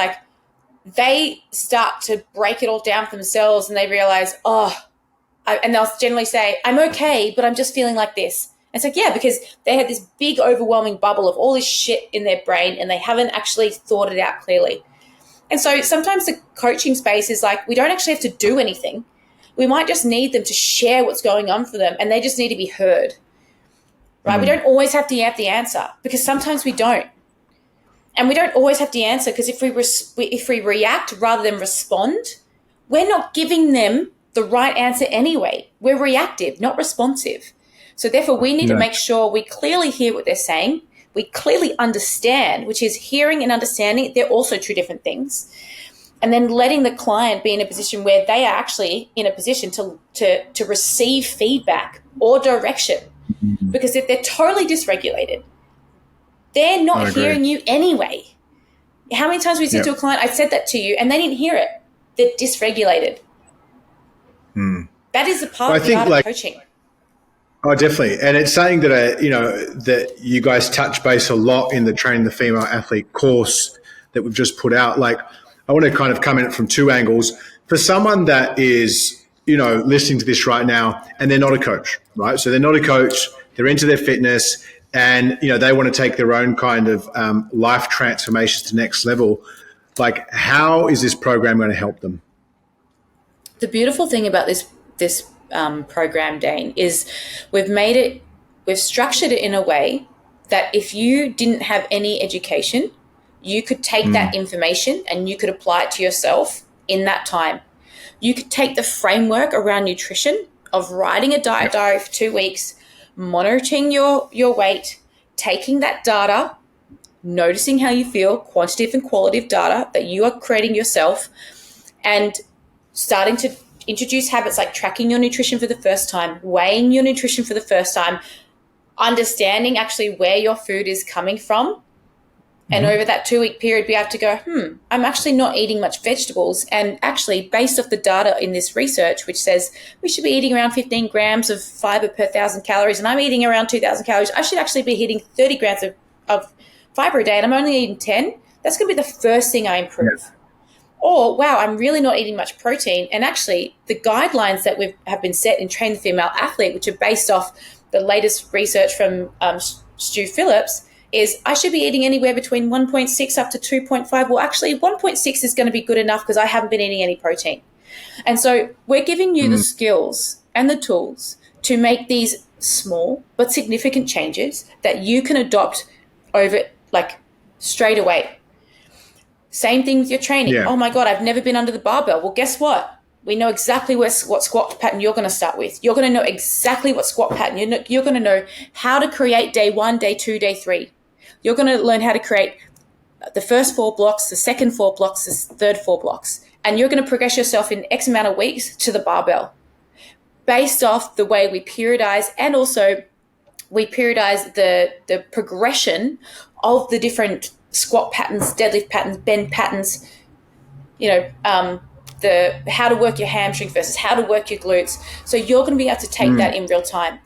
A: they start to break it all down for themselves and they realize, and they'll generally say, I'm okay, but I'm just feeling like this. And it's yeah, because they had this big overwhelming bubble of all this shit in their brain and they haven't actually thought it out clearly. And so sometimes the coaching space is we don't actually have to do anything. We might just need them to share what's going on for them, and they just need to be heard. Right? We don't always have to have the answer, because sometimes we don't. And we don't always have the answer, because if we react rather than respond, we're not giving them the right answer anyway. We're reactive, not responsive. So therefore, we need to make sure we clearly hear what they're saying. We clearly understand, which is hearing and understanding. They're also two different things. And then letting the client be in a position where they are actually in a position to receive feedback or direction. Because if they're totally dysregulated, they're not hearing you anyway. How many times we said to a client, I said that to you, and they didn't hear it. They're dysregulated. That is a part of the art of coaching.
B: Oh, definitely. And it's something that, that you guys touch base a lot in the Training the Female Athlete course that we've just put out. I want to kind of come in it from two angles. For someone that is, listening to this right now and they're not a coach, right? So they're not a coach, they're into their fitness, and, they want to take their own kind of life transformations to the next level, like, how is this program going to help them?
A: The beautiful thing about this program, Daine, is we've structured it in a way that if you didn't have any education, you could take that information and you could apply it to yourself in that time. You could take the framework around nutrition of writing a diet diary for 2 weeks, monitoring your weight, taking that data, noticing how you feel, quantitative and qualitative data that you are creating yourself, and starting to introduce habits like tracking your nutrition for the first time, weighing your nutrition for the first time, understanding actually where your food is coming from. And over that 2-week period, be able to go, I'm actually not eating much vegetables. And actually, based off the data in this research, which says we should be eating around 15 grams of fiber per 1,000 calories, and I'm eating around 2,000 calories, I should actually be hitting 30 grams of fiber a day, and I'm only eating 10. That's going to be the first thing I improve. Yes. Or, wow, I'm really not eating much protein. And actually, the guidelines that have been set in Train the Female Athlete, which are based off the latest research from Stu Phillips, is I should be eating anywhere between 1.6 up to 2.5. Well, actually, 1.6 is going to be good enough because I haven't been eating any protein. And so we're giving you the skills and the tools to make these small but significant changes that you can adopt over, like, straight away. Same thing with your training. Yeah. Oh, my God, I've never been under the barbell. Well, guess what? We know exactly what squat pattern you're going to start with. You're going to know exactly what squat pattern. You're going to know how to create day 1, day 2, day 3. You're going to learn how to create the first 4 blocks, the second 4 blocks, the third 4 blocks. And you're going to progress yourself in X amount of weeks to the barbell based off the way we periodize, and also we periodize the progression of the different squat patterns, deadlift patterns, bend patterns, the how to work your hamstrings versus how to work your glutes. So you're going to be able to take that in real time.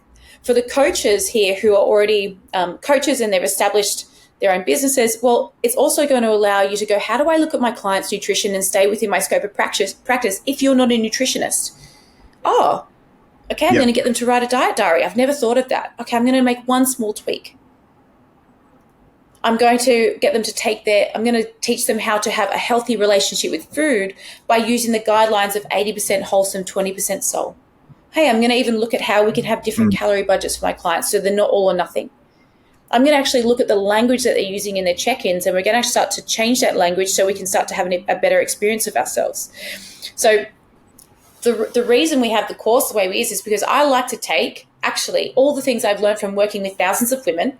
A: For the coaches here who are already coaches and they've established their own businesses, well, it's also going to allow you to go, how do I look at my client's nutrition and stay within my scope of practice if you're not a nutritionist? Oh, okay, I'm going to get them to write a diet diary. I've never thought of that. Okay, I'm going to make one small tweak. I'm going to get them to I'm going to teach them how to have a healthy relationship with food by using the guidelines of 80% wholesome, 20% soul. Hey, I'm going to even look at how we can have different calorie budgets for my clients so they're not all or nothing. I'm going to actually look at the language that they're using in their check-ins, and we're going to start to change that language so we can start to have a better experience of ourselves. So the reason we have the course the way it is because I like to take actually all the things I've learned from working with thousands of women.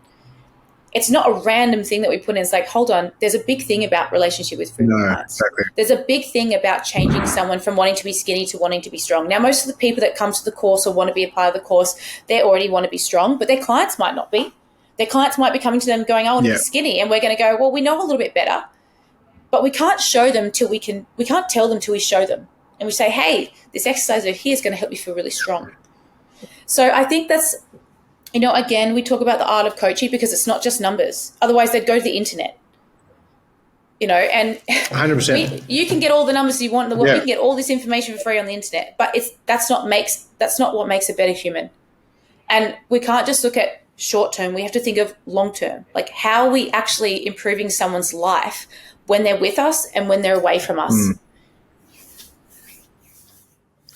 A: It's not a random thing that we put in. It's like, hold on, there's a big thing about relationship with food.
B: No, exactly.
A: There's a big thing about changing someone from wanting to be skinny to wanting to be strong. Now, most of the people that come to the course or want to be a part of the course, they already want to be strong, but their clients might not be. Their clients might be coming to them going, I want to be skinny. And we're going to go, well, we know a little bit better, but we can't show them we can't tell them till we show them. And we say, hey, this exercise over here is going to help you feel really strong. So I think that's, again, we talk about the art of coaching because it's not just numbers. Otherwise, they'd go to the internet, and
B: 100%.
A: You can get all the numbers you want in the world. You can get all this information for free on the internet, but that's not what makes a better human. And we can't just look at short term. We have to think of long term, like how are we actually improving someone's life when they're with us and when they're away from us.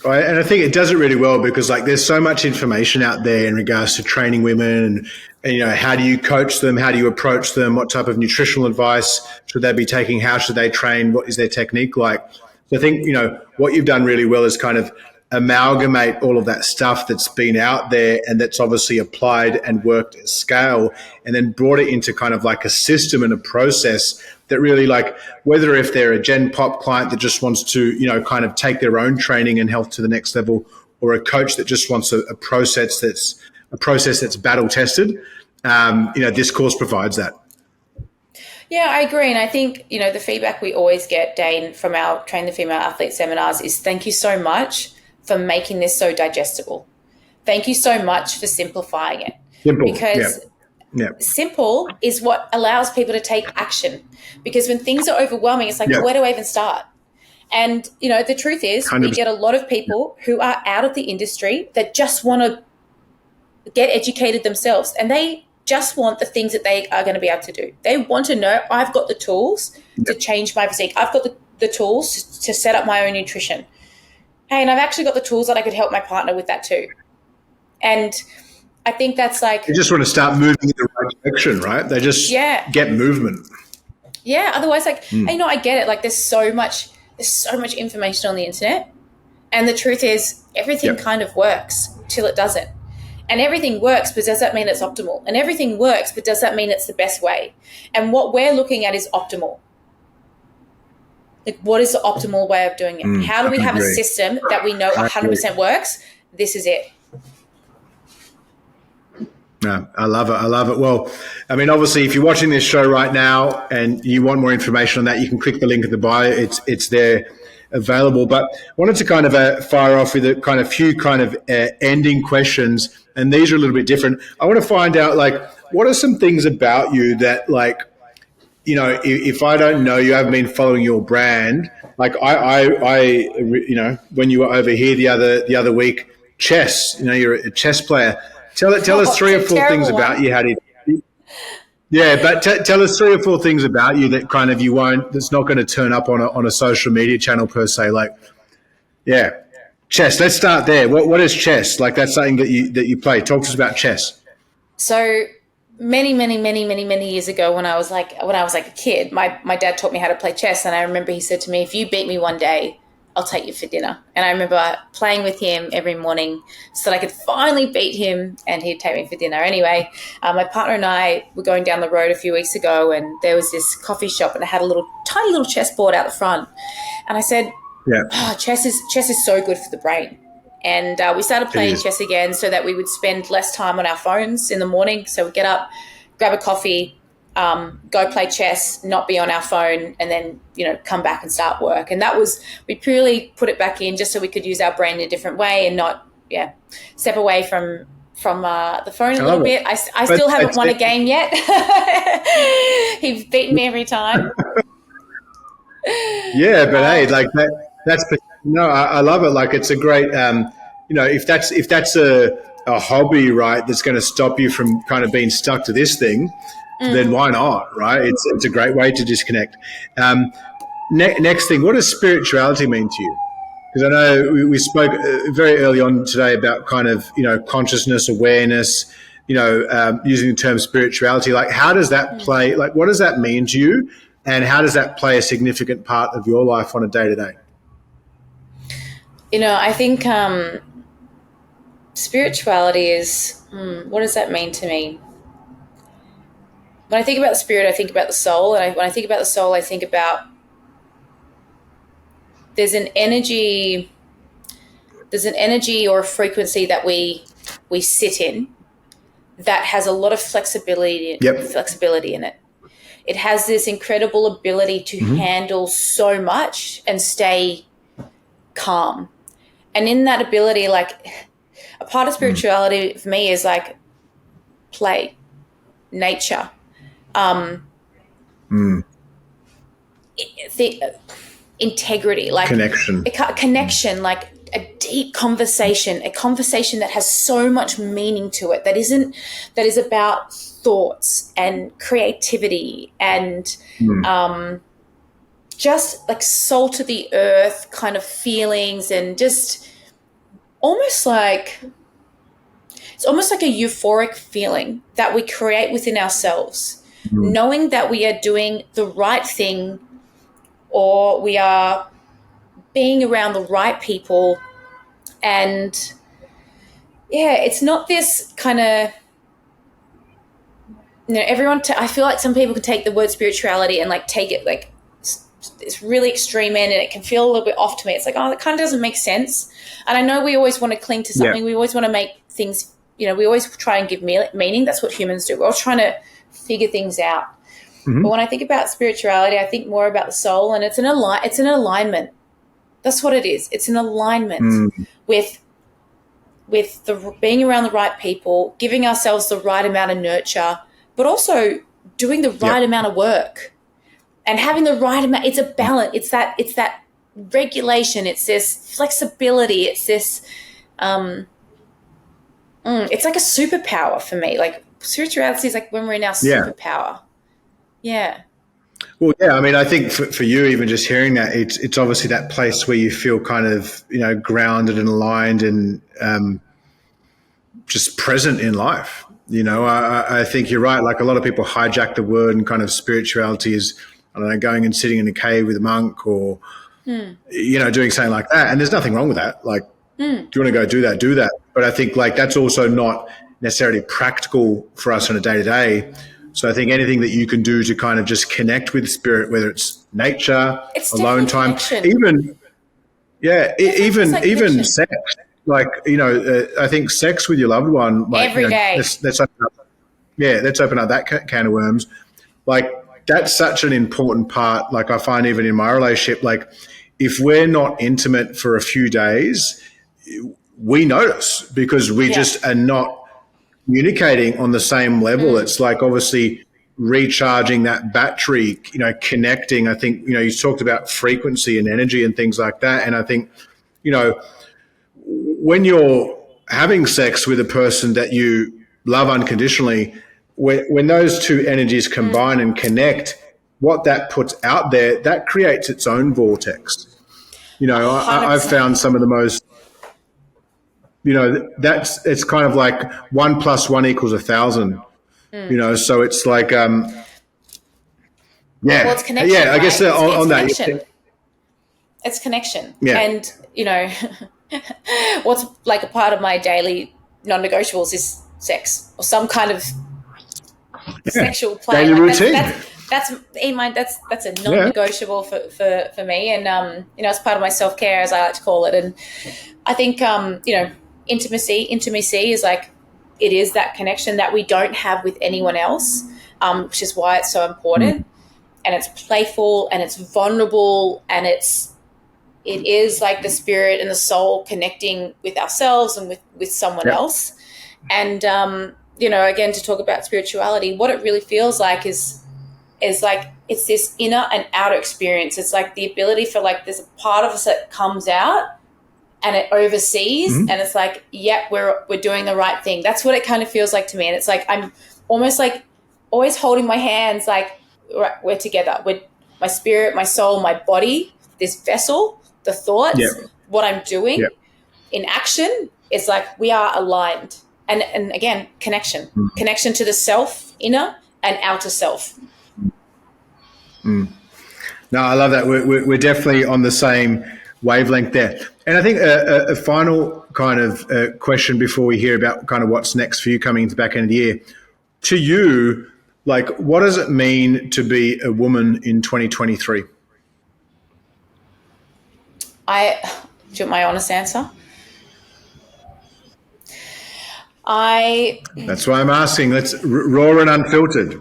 B: Right, and I think it does it really well because there's so much information out there in regards to training women and how do you coach them, how do you approach them, what type of nutritional advice should they be taking, how should they train, what is their technique like. So I think what you've done really well is kind of amalgamate all of that stuff that's been out there and that's obviously applied and worked at scale, and then brought it into kind of like a system and a process that really, whether if they're a Gen Pop client that just wants to, kind of take their own training and health to the next level, or a coach that just wants a process that's battle tested, this course provides that.
A: Yeah, I agree. And I think, the feedback we always get, Daine, from our Train the Female Athlete seminars is thank you so much for making this so digestible. Thank you so much for simplifying it.
B: Simple.
A: Because simple is what allows people to take action. Because when things are overwhelming, it's like, where do I even start? And, the truth is
B: 100%.
A: We get a lot of people who are out of the industry that just want to get educated themselves, and they just want the things that they are going to be able to do. They want to know, I've got the tools to change my physique. I've got the tools to set up my own nutrition. Hey, and I've actually got the tools that I could help my partner with that too. And I think that's like...
B: They just want to start moving in the right direction, right? They just get movement.
A: Yeah, otherwise, like, hey, I get it. Like, there's so much information on the internet. And the truth is, everything kind of works till it doesn't. And everything works, but does that mean it's optimal? And everything works, but does that mean it's the best way? And what we're looking at is optimal. Like, what is the optimal way of doing it? How do we have a system that we know 100% works? This is it.
B: No, I love it. I love it. Well, I mean, obviously, if you're watching this show right now and you want more information on that, you can click the link in the bio. It's there available. But I wanted to kind of fire off with a kind of few kind of ending questions, and these are a little bit different. I want to find out, like, what are some things about you that, like, you know, if I don't know you, haven't been following your brand, like I you know, when you were over here the other week, chess, you know, you're a chess player. Tell us 3 or 4 things about you, Hattie. Yeah, but tell us 3 or 4 things about you that kind of that's not going to turn up on a social media channel per se. Like, chess. Let's start there. What is chess? Like, that's something that you play. Talk to us about chess.
A: So many years ago, when I was like a kid, my dad taught me how to play chess, and I remember he said to me, "If you beat me one day, I'll take you for dinner." And I remember playing with him every morning so that I could finally beat him and he'd take me for dinner. Anyway, my partner and I were going down the road a few weeks ago, and there was this coffee shop, and it had a tiny little chessboard out the front. And I said, chess is so good for the brain. And we started playing chess again so that we would spend less time on our phones in the morning. So we'd get up, grab a coffee, go play chess, not be on our phone, and then, you know, come back and start work. And we purely put it back in just so we could use our brain in a different way and not, step away from the phone a little bit. I still haven't won a game yet. He's beaten me every time.
B: Yeah, but hey, like that's no, I love it. Like, it's a great, you know, if that's a hobby, right, that's going to stop you from kind of being stuck to this thing, then why not, right? It's a great way to disconnect. Next thing, what does spirituality mean to you? Because I know we spoke very early on today about kind of, you know, consciousness, awareness, you know, using the term spirituality. Like, how does that play? Like, what does that mean to you? And how does that play a significant part of your life on a day-to-day?
A: You know, I think spirituality is, what does that mean to me? When I think about the spirit, I think about the soul. And when I think about the soul, I think about there's an energy or a frequency that we sit in that has a lot of flexibility in it. It has this incredible ability to handle so much and stay calm. And in that ability, like, a part of spirituality for me is like play, nature, integrity, like connection, like a deep conversation, a conversation that has so much meaning to it, that is about thoughts and creativity and just like salt of the earth kind of feelings, and just it's almost like a euphoric feeling that we create within ourselves, knowing that we are doing the right thing, or we are being around the right people. And it's not this kind of, you know, I feel like some people can take the word spirituality and like take it like it's really extreme end, and it can feel a little bit off to me. It's like, oh, that kind of doesn't make sense. And I know we always want to cling to something. We always want to make things, you know, we always try and give meaning. That's what humans do. We're all trying to figure things out. But when I think about spirituality, I think more about the soul, and it's an alignment. That's what it is. It's an alignment with the being around the right people, giving ourselves the right amount of nurture, but also doing the right amount of work and having the right amount. It's a balance. It's that regulation. It's this flexibility. It's this, it's like a superpower for me. Like, spirituality is like when we're in our
B: Yeah.
A: superpower. Yeah.
B: Well, yeah, I mean, I think for you, even just hearing that, it's obviously that place where you feel kind of, grounded and aligned and just present in life. I think you're right. Like a lot of people hijack the word and kind of spirituality is, I don't know, going and sitting in a cave with a monk or, doing something like that. And there's nothing wrong with that. Like, do you want to go do that? Do that. But I think like that's also not necessarily practical for us on a day to day. So I think anything that you can do to kind of just connect with spirit, whether it's nature,
A: It's
B: alone time,
A: connection.
B: even sex. Like, I think sex with your loved one, like,
A: every day.
B: let's open up that can of worms. Like, that's such an important part. Like, I find even in my relationship, like, if we're not intimate for a few days, we notice because we just are not communicating on the same level. It's like obviously recharging that battery, connecting. I think, you talked about frequency and energy and things like that. And I think, when you're having sex with a person that you love unconditionally, when those two energies combine and connect, what that puts out there, that creates its own vortex. I've found some of the most, it's kind of like 1 + 1 = 1,000. So it's like,
A: Well, it's connection.
B: Yeah, I guess
A: right?
B: on that.
A: Connection. It's connection.
B: Yeah.
A: And, what's like a part of my daily non-negotiables is sex or some kind of sexual play.
B: Daily
A: like
B: routine.
A: That's in my that's a non-negotiable for me. And, it's part of my self-care, as I like to call it. And I think, intimacy is like, it is that connection that we don't have with anyone else, which is why it's so important. And it's playful and it's vulnerable and it is like the spirit and the soul connecting with ourselves and with someone else. And, again, to talk about spirituality, what it really feels like is like it's this inner and outer experience. It's like the ability for like there's a part of us that comes out and it oversees and it's like, we're doing the right thing. That's what it kind of feels like to me. And it's like I'm almost like always holding my hands like, right, we're together. We're my spirit, my soul, my body, this vessel, the thoughts, what I'm doing in action is like we are aligned. And again, connection to the self, inner and outer self.
B: No, I love that. We're definitely on the same wavelength there. And I think a final kind of question before we hear about kind of what's next for you coming into the back end of the year. To you, like, what does it mean to be a woman in 2023?
A: Do you want my honest answer?
B: That's why I'm asking. Let's raw and unfiltered.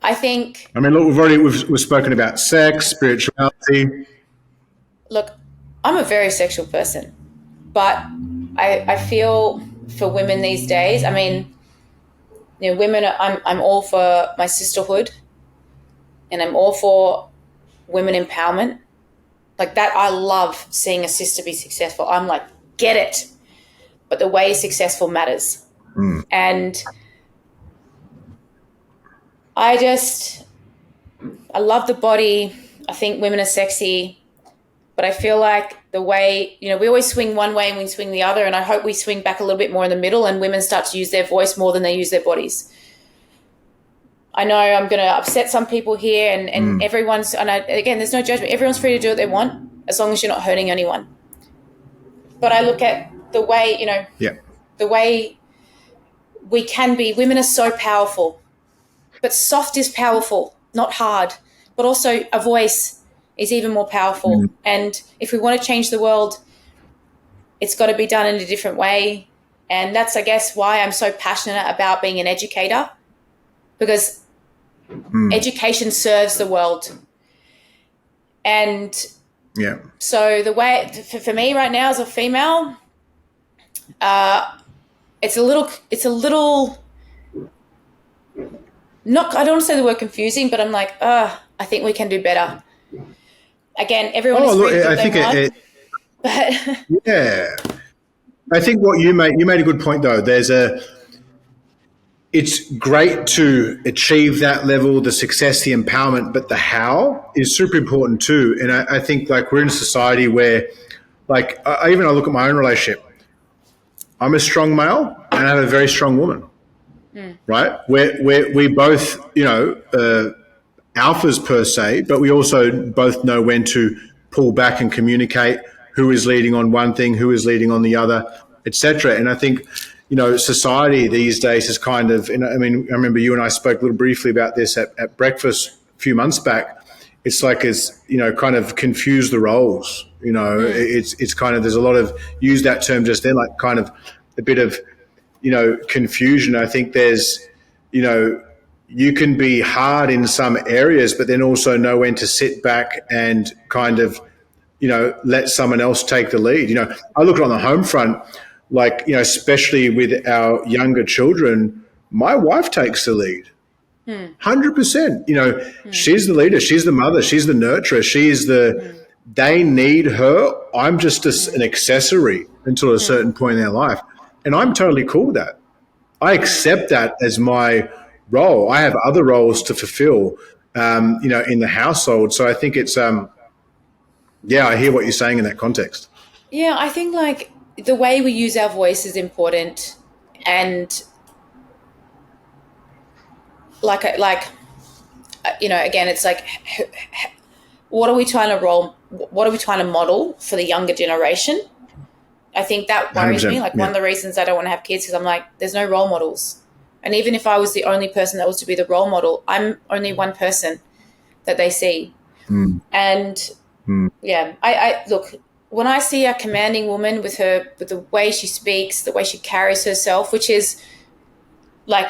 A: I think.
B: I mean, look, we've spoken about sex, spirituality.
A: Look, I'm a very sexual person, but I feel for women these days. I mean, women. I'm all for my sisterhood, and I'm all for women empowerment. Like that, I love seeing a sister be successful. I'm like, get it. But the way successful matters. And I love the body. I think women are sexy, but I feel like the way, we always swing one way and we swing the other. And I hope we swing back a little bit more in the middle and women start to use their voice more than they use their bodies. I know I'm going to upset some people here and everyone's, again, there's no judgment. Everyone's free to do what they want as long as you're not hurting anyone. But I look at the way, the way we can be. Women are so powerful, but soft is powerful, not hard. But also a voice is even more powerful. And if we want to change the world, it's got to be done in a different way. And that's, I guess, why I'm so passionate about being an educator, because education serves the world. And so the way for me right now as a female, it's a little not, I don't want to say the word confusing, but I'm like, I think we can do better. Again, everyone is free to do what they want.
B: I think what you made a good point though. It's great to achieve that level, the success, the empowerment, but the how is super important too. And I think like we're in a society where, like, I look at my own relationship. I'm a strong male and I have a very strong woman, right? We both, alphas per se, but we also both know when to pull back and communicate who is leading on one thing, who is leading on the other, etc. And I think, society these days is kind of, I remember you and I spoke a little briefly about this at breakfast a few months back. It's like kind of confuse the roles. It's kind of, there's a lot of, use that term just then, like kind of a bit of, confusion. I think there's, you can be hard in some areas, but then also know when to sit back and kind of, let someone else take the lead. I look at it on the home front, like, especially with our younger children, my wife takes the lead. 100%. She's the leader, she's the mother, she's the nurturer, they need her. I'm just an accessory until a certain point in their life. And I'm totally cool with that. I accept that as my role. I have other roles to fulfill, in the household. So I think it's, I hear what you're saying in that context.
A: Yeah, I think like the way we use our voice is important, and again, it's like, what are we trying to model for the younger generation? I think that worries me. Like, one of the reasons I don't want to have kids is I'm like, there's no role models. And even if I was the only person that was to be the role model, I'm only one person that they see. And I look, when I see a commanding woman with the way she speaks, the way she carries herself, which is like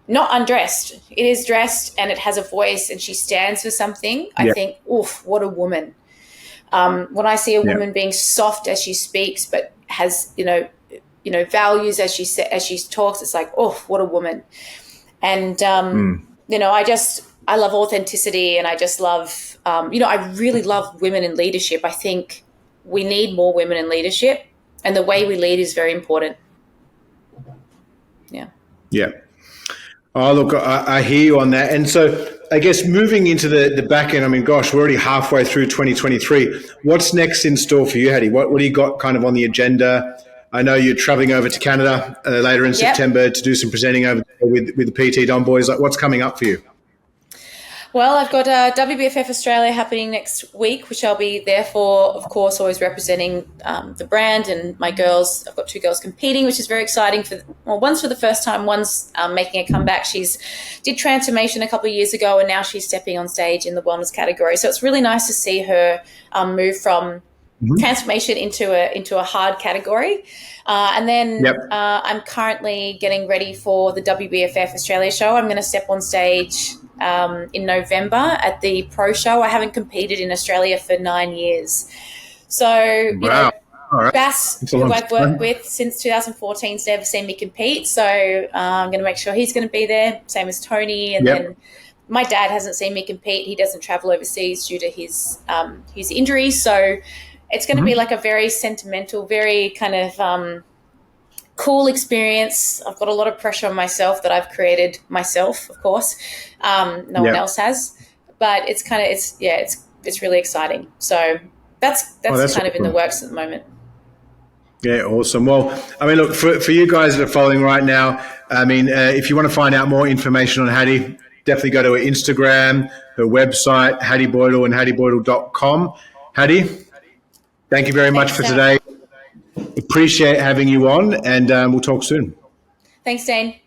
A: not undressed, it is dressed and it has a voice and she stands for something, I think, oof, what a woman. When I see a woman being soft as she speaks, but has, values as she talks, it's like, oh, what a woman. And, I love authenticity, and I just love, I really love women in leadership. I think we need more women in leadership, and the way we lead is very important. Yeah.
B: Yeah. Oh, look, I hear you on that. And so I guess moving into the back end, we're already halfway through 2023. What's next in store for you, Hattie? What do you got kind of on the agenda? I know you're traveling over to Canada later in September to do some presenting over there with the PT Don Boys. Like, what's coming up for you?
A: Well, I've got WBFF Australia happening next week, which I'll be there for, of course, always representing the brand and my girls. I've got 2 girls competing, which is very exciting. One's for the first time, one's making a comeback. She's did transformation a couple of years ago, and now she's stepping on stage in the wellness category. So it's really nice to see her move from transformation into a hard category. And then I'm currently getting ready for the WBFF Australia show. I'm going to step on stage in November at the pro show. I haven't competed in Australia for 9 years. So, Bass, who I've worked with since 2014, has never seen me compete. So I'm going to make sure he's going to be there, same as Tony. And then my dad hasn't seen me compete. He doesn't travel overseas due to his injuries. So it's going to be like a very sentimental, very kind of cool experience. I've got a lot of pressure on myself that I've created myself, of course. No one else has, but it's kind of, it's really exciting. So that's kind of in the works at the moment.
B: Yeah, awesome. Well, look, for you guys that are following right now, if you want to find out more information on Hattie, definitely go to her Instagram, her website, Hattie Boydle and HattieBoydle.com. Hattie, thank you very much for today. Appreciate having you on, and we'll talk soon.
A: Thanks, Daine.